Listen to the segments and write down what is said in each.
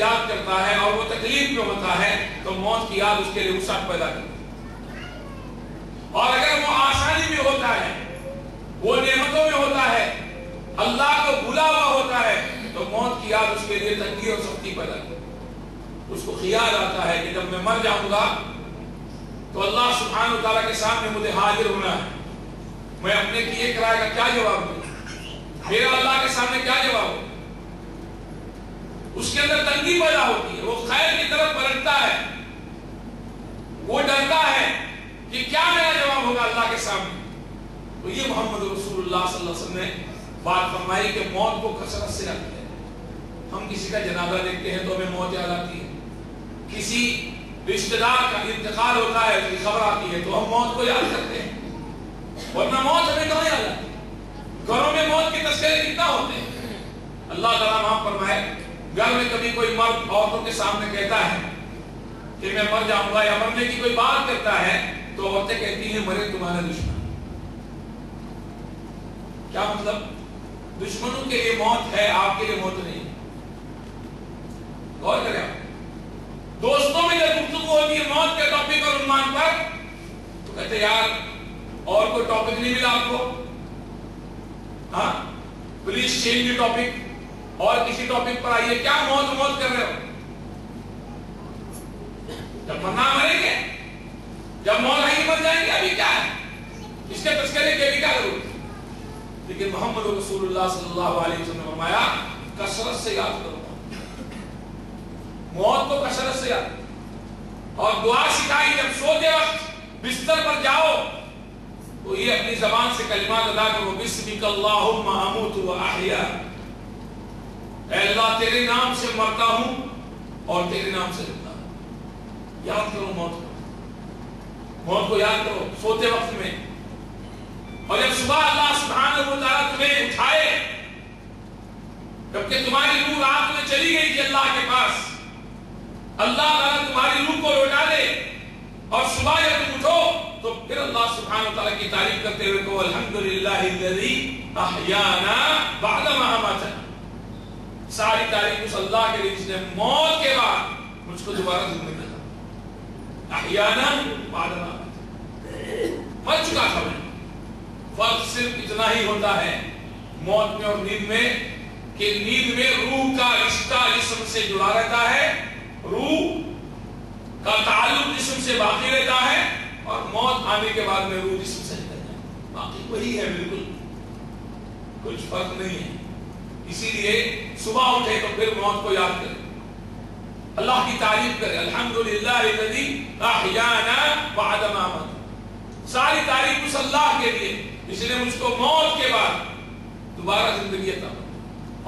یاد کرتا ہے اور وہ تکلیف میں ہوتا ہے تو موت کی یاد اس کے لیے وسعت پیدا کرتی ہے. اور اگر وہ آسانی میں ہوتا ہے، وہ نعمتوں میں ہوتا ہے، اللہ کو بھولا ہوا ہوتا ہے، تو موت کی یاد اس کے لیے تنگی اور سختی پیدا کرتی ہے. اس کو خیال آتا ہے کہ جب میں مر جاؤں گا تو اللہ سبحانہ وتعالیٰ کے سامنے مجھے حاضر ہونا ہے. میں اپنے کیے کرائے کا کیا جواب دوں؟ میرا اللہ کے سامنے کیا جواب ہو؟ اس کے اندر تنگی پیدا ہوتی ہے. وہ خیر کی طرف پلٹتا ہے، وہ ڈرتا ہے کہ کیا میرا جواب ہوگا اللہ کے سامنے. تو یہ محمد رسول اللہ صلی اللہ علیہ وسلم نے بات فرمائی کہ موت کو کثرت سے یاد کریں. ہم کسی کا جنازہ دیکھتے ہیں تو ہمیں موت یاد آتی ہے، کسی رشتہ دار کا انتقال ہوتا ہے اس کی خبر آتی ہے تو ہم موت کو یاد کرتے ہیں، ورنہ موت ہمیں کہاں یاد آتی ہے؟ گھروں میں موت کے تذکرے کتنا ہوتے ہیں. اللہ تعالیٰ معاف فرمائے، گھر میں کبھی کوئی مرد عورتوں کے سامنے کہتا ہے کہ میں مر جاؤں گا یا مرنے کی کوئی بات کرتا ہے تو عورتیں کہتی ہیں مرے تمہارا دشمن. کیا مطلب؟ دشمنوں کے لیے موت ہے، آپ کے لیے موت نہیں. غور کریں آپ. دوستوں میں جب گفتگو ہوتی ہے موت کے ٹاپک اور عنوان پر تو کہتے یار اور کوئی ٹاپک نہیں ملا آپ کو؟ ہاں پلیز چینج دی ٹاپک، اور کسی ٹاپک پر آئیے. کیا موت موت کر رہے ہو؟ جب مرنا مریں گے، جب موت آئیں گے مر جائیں گے. ابھی کیا ہے اس کے تذکرے کے بھی کیا ضرورت ہے؟ لیکن محمد رسول اللہ صلی اللہ علیہ وسلم نے فرمایا کثرت سے یاد کرو موت کو، کثرت سے یاد. اور دعا سکھائی جب سوتے وقت بستر پر جاؤ تو یہ اپنی زبان سے کلمات ادا کرو. بسمک اللہم اموت و احیا، اے اللہ تیرے نام سے مرتا ہوں اور تیرے نام سے زندہ ہوں. یاد کرو موت کو، موت کو یاد کرو سوتے وقت میں. اور جب صبح اللہ سبحانہ و تعالیٰ تمہیں اٹھائے، جبکہ تمہاری روح رات میں چلی گئی تھی اللہ کے پاس، اللہ تعالیٰ تمہاری روح کو لوٹا دے اور صبح جب تم اٹھو تو پھر اللہ سبحانہ و تعالیٰ کی تعریف کرتے ہوئے کہو الحمدللہ الذی احیانا بعد ما اماتنا. ساری تعریف اس اللہ کے لیے جس نے موت کے بعد مجھ کو دوبارہ زندگی دیا. احیانا بعد ما اماتنا، مر چکا تھا میں. فرق صرف اتنا ہی ہوتا ہے موت میں اور نیند میں کہ نیند میں روح کا رشتہ جسم سے جڑا رہتا ہے، روح کا تعلق جسم سے باقی رہتا ہے، اور موت آنے کے بعد میں روح جسم سے نکل جائے. باقی وہی ہے، بالکل کچھ فرق نہیں ہے. اسی لیے صبح اٹھے تو پھر موت کو یاد کرے، اللہ کی تعریف کرے. الحمدللہ الذی احیانا بعد ما اماتنا. ساری تعریف اس اللہ کے لیے جس نے مجھ کو موت کے بعد دوبارہ زندگی عطا کی.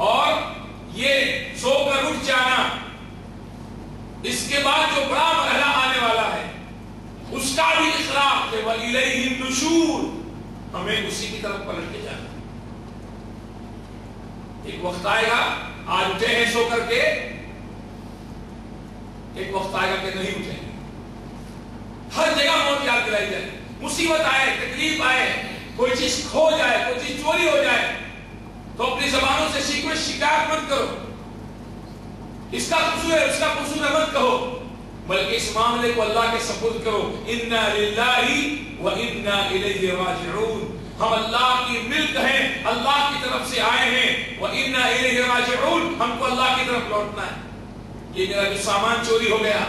اور یہ سو کر اٹھ جانا، اس کے بعد جو بڑا مرحلہ آنے والا ہے اس کا بھی اقرار کہ وَإِلَيْهِ النُّشُورُ، ہمیں اسی کی طرف پلٹ کے جانا. ایک وقت آئے گا، آج اٹھے ہیں سو کر کے، ایک وقت آئے گا کہ نہیں اٹھیں گے. ہر جگہ موت یاد دلائی جائے. مصیبت آئے، تکلیف آئے، کوئی چیز کھو جائے، کوئی چیز چوری ہو جائے تو اپنی زبانوں سے شکایت مت کرو، اس کا قصور ہے اس کا قصور مت کہو، بلکہ اس معاملے کو اللہ کے سپرد کرو. انا للہ و انا الیہ راجعون، ہم اللہ کی ملک ہیں، اللہ کی طرف سے آئے ہیں. و انا الیہ راجعون، ہم کو اللہ کی طرف لوٹنا ہے. یہ میرا جو سامان چوری ہو گیا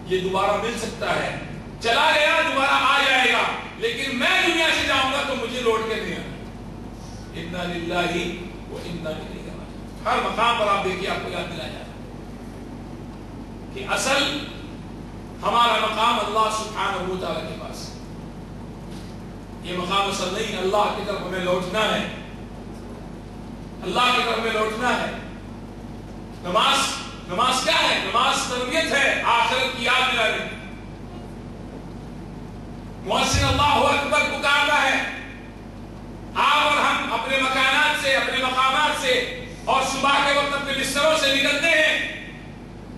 یہ دوبارہ مل سکتا ہے، چلا گیا دوبارہ آ جائے گا، لیکن میں دنیا سے جاؤں گا تو مجھے لوٹ کے نہیں آنا. انا للہ و انا الیہ راجعون. ہر مقام پر آپ دیکھیے آپ کو یاد دلایا جائے کہ اصل ہمارا مقام اللہ سبحانہ و تعالیٰ کے پاس. یہ مقام اصل نہیں، اللہ کی طرف ہمیں لوٹنا ہے، اللہ کی طرف ہمیں لوٹنا ہے. نماز کیا ہے؟ نماز تربیت ہے، آخرت کی یاد دلانے. مؤذن اللہ اکبر پکارتا ہے، آپ اور ہم اپنے مکانات سے، اپنے مقامات سے اور صبح کے وقت اپنے بستروں سے نکلتے ہیں.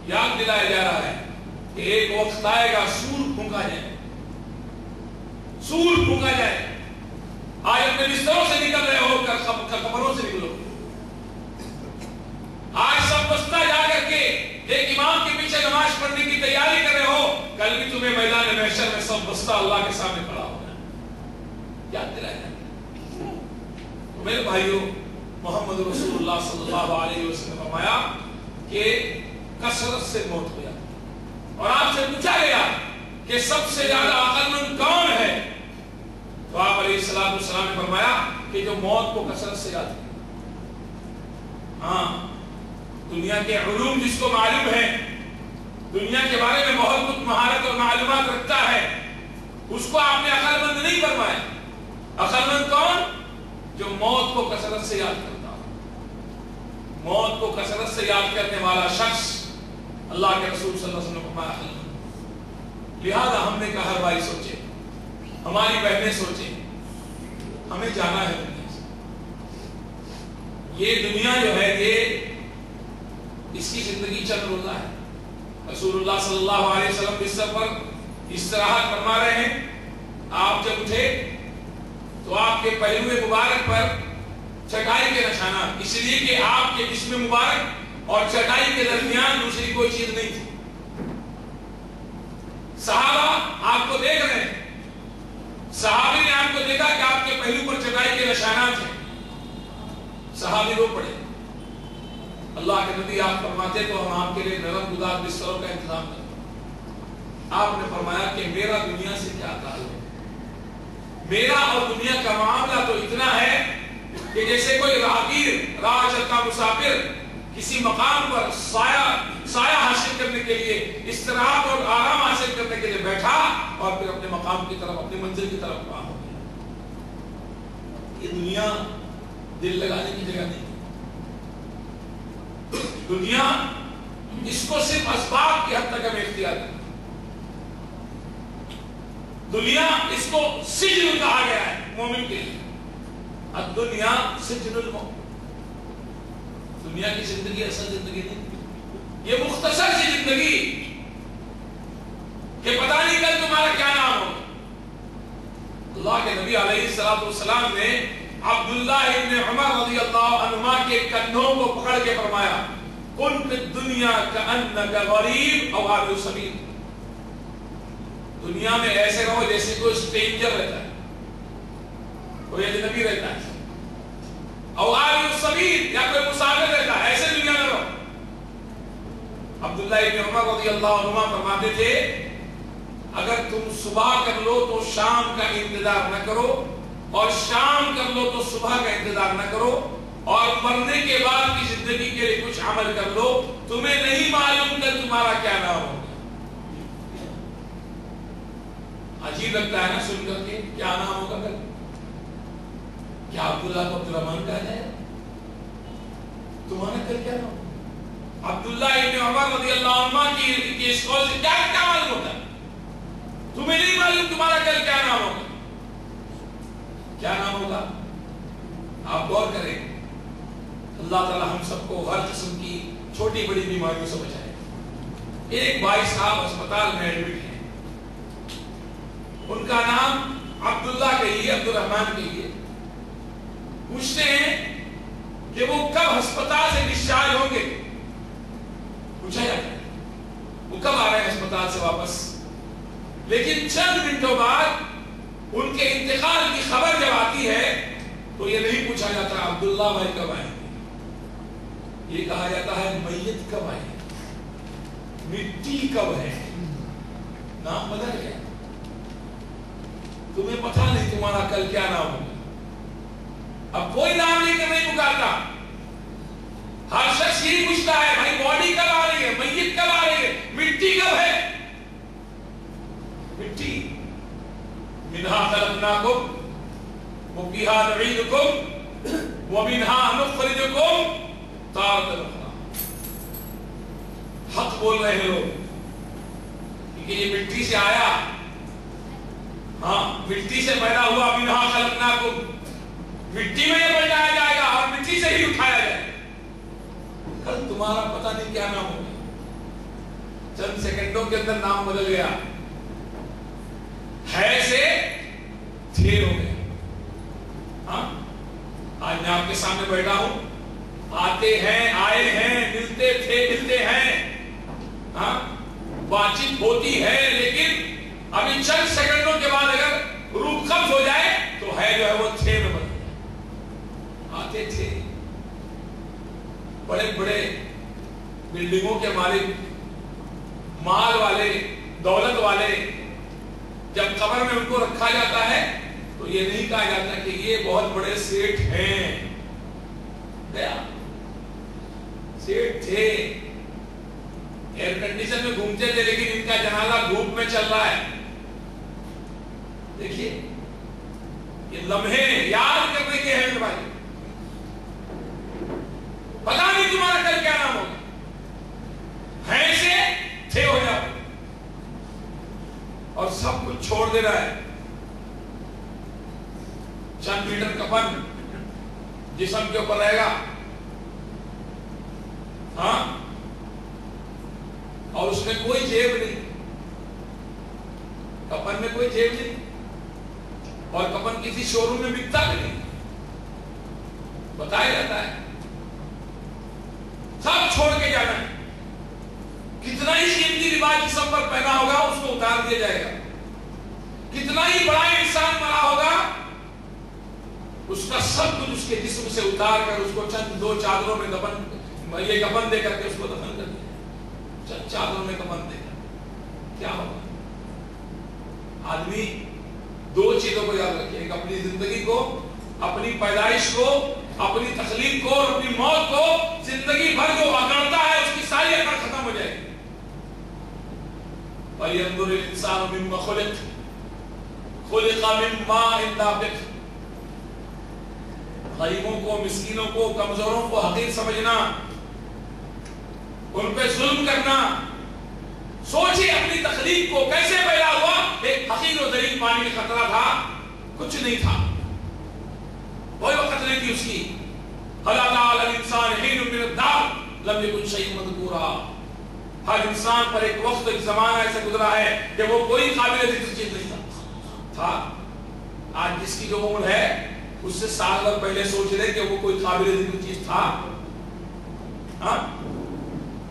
یاد دلایا جا رہا ہے کہ ایک وقت آئے گا سور پھونکا جائے، سور پھونکا جائے. آج اپنے بستروں سے نکل رہے ہو قبروں سے نکلو. آج سب بستہ جا کر کے کل بھی تمہیں میدان محشر میں سب بستہ اللہ کے سامنے کھڑا ہوگا. یاد دلایا میرے بھائیوں، محمد رسول اللہ صلی اللہ علیہ وسلم نے فرمایا کہ کثرت سے موت ہو جاتی ہے. اور آپ سے پوچھا گیا کہ سب سے زیادہ عقل مند کون ہے؟ تو آپ علیہ السلام نے فرمایا کہ جو موت کو کثرت سے یاد کرے. ہاں، دنیا کے علوم جس کو معلوم ہے، دنیا کے بارے میں بہت کچھ مہارت اور معلومات رکھتا ہے، اس کو آپ نے عقل مند نہیں فرمایا. عقل مند کون؟ جو موت کو کثرت سے یاد کرتا ہو. موت کو کثرت سے یاد کرنے والا شخص اللہ کے رسول صلی اللہ علیہ وسلم نے فرمایا عقل مند. لہذا ہم نے کہا ہر بھائی سوچے، ہماری بہنیں سوچیں، ہمیں جانا ہے دنیا سے. یہ دنیا جو ہے یہ اس کی زندگی چند روزہ ہے. رسول اللہ صلی اللہ علیہ وسلم بستر پر استراحت فرما رہے ہیں. آپ جب اٹھے تو آپ کے پہلو مبارک پر چٹائی کے نشانات، اس لیے کہ آپ کے جسم مبارک اور چٹائی کے درمیان دوسری کوئی چیز نہیں تھی. صحابہ آپ کو دیکھ رہے ہیں، صحابی نے آپ کو دیکھا کہ آپ کے پہلو پر چٹائی کے نشانات ہیں. صحابی رو پڑے. اللہ کے نبی آپ فرماتے تو ہم آپ کے لیے نرم گداز بستروں کا انتظام کرتے. آپ نے فرمایا کہ میرا دنیا سے کیا تعلق ہے؟ میرا اور دنیا کا معاملہ تو اتنا ہے کہ جیسے کوئی راہگیر، راہ چلتا مسافر کسی مقام پر سایہ حاصل کرنے کے لیے، استراحت اور آرام حاصل کرنے کے لیے بیٹھا اور پھر اپنے مقام کی طرف، اپنی منزل کی طرف راہ ہو گیا. یہ دنیا دل لگانے کی جگہ نہیں. دنیا اس کو صرف اسباب کی حد تک ہمیں اختیار کرنا. دنیا اس کو سجن کہا گیا ہے مومن کے لیے. الدنیا سجن المومن. دنیا کی زندگی اصل زندگی نہیں، یہ مختصر سی زندگی کہ پتہ نہیں کل تمہارا کیا نام ہوگا. اللہ کے نبی علیہ السلام نے عبداللہ ابن عمر رضی اللہ عنہما کے کندھوں کو پکڑ کے فرمایا کن فی الدنیا کأنک غریب او عابر سبیل. دنیا میں ایسے رہو جیسے کوئی اسٹرینجر رہتا ہے، کوئی اجنبی رہتا ہے، او عابر سبیل یا کوئی مسافر رہتا ہے. ایسے دنیا میں رہو. عبداللہ ابن عمر رضی اللہ عنہما فرماتے تھے اگر تم صبح کر لو تو شام کا انتظار نہ کرو، اور شام کر لو تو صبح کا انتظار نہ کرو، اور مرنے کے بعد کی زندگی کے لیے کچھ عمل کر لو. تمہیں نہیں معلوم کہ تمہارا کیا نام ہوگا. عجیب لگتا ہے نا سن کر کے، کیا نام ہوگا کل؟ کیا عبداللہ کو عبدالرحمن کہا جائے؟ تمہارا کل کیا نام ہوگا؟ عبداللہ ابن عمر رضی اللہ عنہ کی اس قول سے کیا معلوم ہوتا ہے؟ تمہیں نہیں معلوم تمہارا کل کیا نام ہوگا. کیا نام ہوگا؟ آپ غور کریں. اللہ تعالی ہم سب کو ہر قسم کی چھوٹی بڑی بیماریوں سے بچائے. ایک بھائی صاحب اسپتال میں ایڈمٹ ہیں، ان کا نام عبداللہ کہیے، عبدالرحمن کہیے. پوچھتے ہیں کہ وہ کب ہسپتال سے ڈسچارج ہوں گے. پوچھا جاتا ہے وہ کب آ رہے ہیں ہسپتال سے واپس. لیکن چند منٹوں بعد ان کے انتقال کی خبر جب آتی ہے تو یہ نہیں پوچھا جاتا عبداللہ بھائی کب آئے، یہ کہا جاتا ہے میت کب آئے، مٹی کب ہے. نام بدل گیا. تمہیں پتہ نہیں تمہارا کل کیا نام ہوگا. اب کوئی نام لے کر نہیں پکارتا. ہر شخص یہی پوچھتا ہے بھائی باڈی کب آ رہی ہے، میت کب آ رہی ہے، مٹی کب ہے. مٹی منها خلقناكم وفيها نعيدكم ومنها نخرجكم تارة أخرى. حق بول رہے ہیں لوگ کہ یہ مٹی سے آیا، ہاں مٹی سے پیدا ہوا. منها خلقناكم، مٹی میں یہ بنایا جائے گا اور مٹی سے ہی اٹھایا جائے گا. کل تمہارا پتہ نہیں کیا نام ہوگا. چند سیکنڈوں کے اندر نام بدل گیا. ہے سے تھے ہو گئے. ہاں آج میں آپ کے سامنے بیٹھا ہوں، آتے ہیں، آئے ہیں، ملتے تھے، ملتے ہیں، ہاں بات چیت بات ہوتی ہے، لیکن ابھی چند سیکنڈوں کے بعد اگر روح قبض ہو جائے تو ہے جو ہے وہ تھے میں بدل جائے۔ آتے تھے بڑے بڑے بلڈنگوں کے مالک، مال والے، دولت والے، جب قبر میں ان کو رکھا جاتا ہے تو یہ نہیں کہا جاتا کہ یہ بہت بڑے سیٹ ہیں، گیا سیٹ تھے، ایئر کنڈیشن میں گھومتے تھے، لیکن ان کا جنازہ دھوپ میں چل رہا ہے۔ دیکھیے یہ لمحے یاد کرنے کے ہیں بھائی، پتا نہیں تمہارا کل کیا نام ہوگا، ہیں سے تھے ہو جاؤ، اور سب کچھ چھوڑ دے رہا ہے۔ چند میٹر کفن جسم کے اوپر رہے گا، ہاں، اور اس میں کوئی جیب نہیں، کفن میں کوئی جیب نہیں، اور کفن کسی شو روم میں بکتا بھی نہیں، بتایا جاتا ہے سب چھوڑ کے جانا ہے۔ کتنا ہی قیمتی لباس جسم پر پہنا ہوگا اس کو اتار دیا جائے گا، کتنا ہی بڑا انسان مرا ہوگا اس کا سب کچھ اس کے جسم سے اتار کر اس کو چند دو چادروں میں یہ کفن دے کر کے اس کو دفن کر دیا، چند چادروں میں کفن دے کر کیا ہوگا؟ آدمی دو چیزوں کو یاد رکھے، ایک اپنی زندگی کو، اپنی پیدائش کو، اپنی تخلیق کو اور اپنی موت کو زندگی بھر جو اکڑتا ہے اس کی ساری اکڑ ختم ہو جائے گی۔ فَلْيَنْظُرِ الْإِنسَانُ مِمَّ خُلِقَ مِن مَاءٍ دَافِقٍ۔ غریبوں کو، مسکینوں کو، کمزوروں کو حقیر سمجھنا، ان پہ ظلم کرنا، سوچے اپنی تخلیق کو کیسے پیدا ہوا، ایک حقیر و ذلیل پانی کا قطرہ تھا، کچھ نہیں تھا، کوئی وقت نہیں تھی اس کی۔ هَلْ أَتَىٰ عَلَى الْإِنسَانِ حِينٌ مِّنَ الدَّهْرِ لَمْ يَكُن شَيْئًا مَّذْكُورًا۔ ہر انسان پر ایک وقت، ایک زمانہ ایسا گزرا ہے کہ وہ کوئی قابل ذکر چیز نہیں تھا۔ آج جس کی جو عمر ہے اس سے سال بھر پہلے سوچ رہے کہ وہ کوئی قابل ذکر چیز تھا؟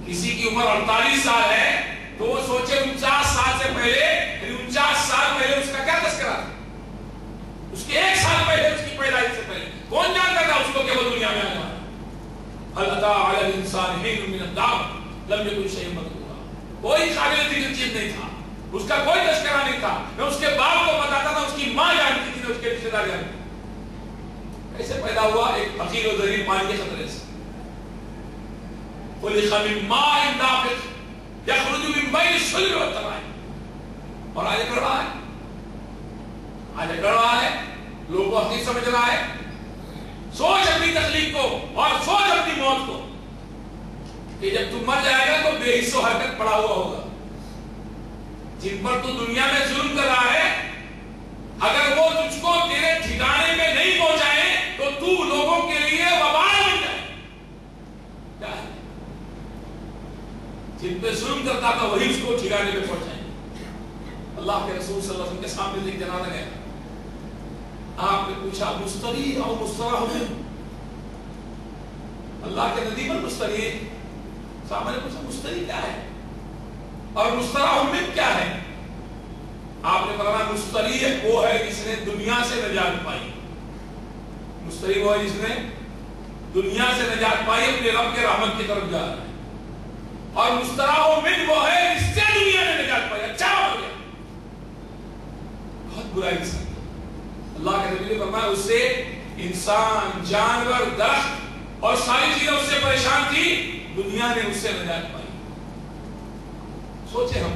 کسی کی عمر 48 سال ہے تو وہ سوچے 49 سال سے پہلے، 49 سال پہلے اس کا کیا تذکرہ تھا، اس کے 1 سال پہلے، اس کی پیدائش سے پہلے کون جانتا تھا اس کو کہ وہ دنیا میں آنے والا ہے؟ هَلْ أَتَىٰ عَلَى الْإِنسَانِ حِينٌ مِّنَ الدَّهْرِ لَمْ يَكُن شَيْئًا مَّذْكُورًا۔ کوئی قابل ذکر چیز نہیں تھا، اس کا کوئی تذکرہ نہیں تھا، میں اس کے باپ کو بتاتا تھا، اس کی ماں جانتی تھی، اس کے رشتہ دار جانتے تھے۔ کیسے پیدا ہوا؟ ایک حقیر و ذلیل پانی کے قطرے سے۔ خُلِقَ مِن مَاءٍ دَافِقٍ يَخْرُجُ مِن بَيْنِ الصُّلْبِ وَالتَّرَائِبِ۔ اور آج کر رہا ہے، آج کر رہا ہے، لوگوں کو حقیر سمجھ رہا ہے۔ سوچ اپنی تخلیق کو اور سوچ اپنی موت کو کہ جب تم مر جائے گا تو بے حص و حرکت پڑا ہوا ہوگا۔ جن پر تو دنیا میں ظلم کر رہا ہے، اگر وہ تجھ کو تیرے ٹھکانے میں نہیں پہنچائے تو تو لوگوں کے لیے وبال بن جائے۔ کیا ہے؟ جن پہ ظلم کرتا تھا وہی اس کو ٹھکانے میں پہنچائے۔ اللہ کے رسول صلی اللہ علیہ وسلم کے سامنے ایک جنازہ گیا، آپ نے پوچھا مستری اور مستراح منہ، اللہ کے نبی پر مستری، صحابہ نے پوچھا مستری کیا ہے اور مستراح منہ کیا ہے؟ آپ نے فرمایا مستری وہ ہے جس نے دنیا سے نجات پائی، مستری وہ ہے جس نے دنیا سے نجات پائی، اپنے رب کے رحمت کی طرف جا رہا ہے، اور مستراح منہ وہ ہے جس سے دنیا نے نجات پائی، اچھا ہو گیا، بہت برا انسان۔ اللہ کے نبی نے فرمایا اس سے انسان، جانور، درخت اور ساری چیزیں اس سے پریشان تھی، دنیا نے اس سے نجات پائی۔ سوچے ہم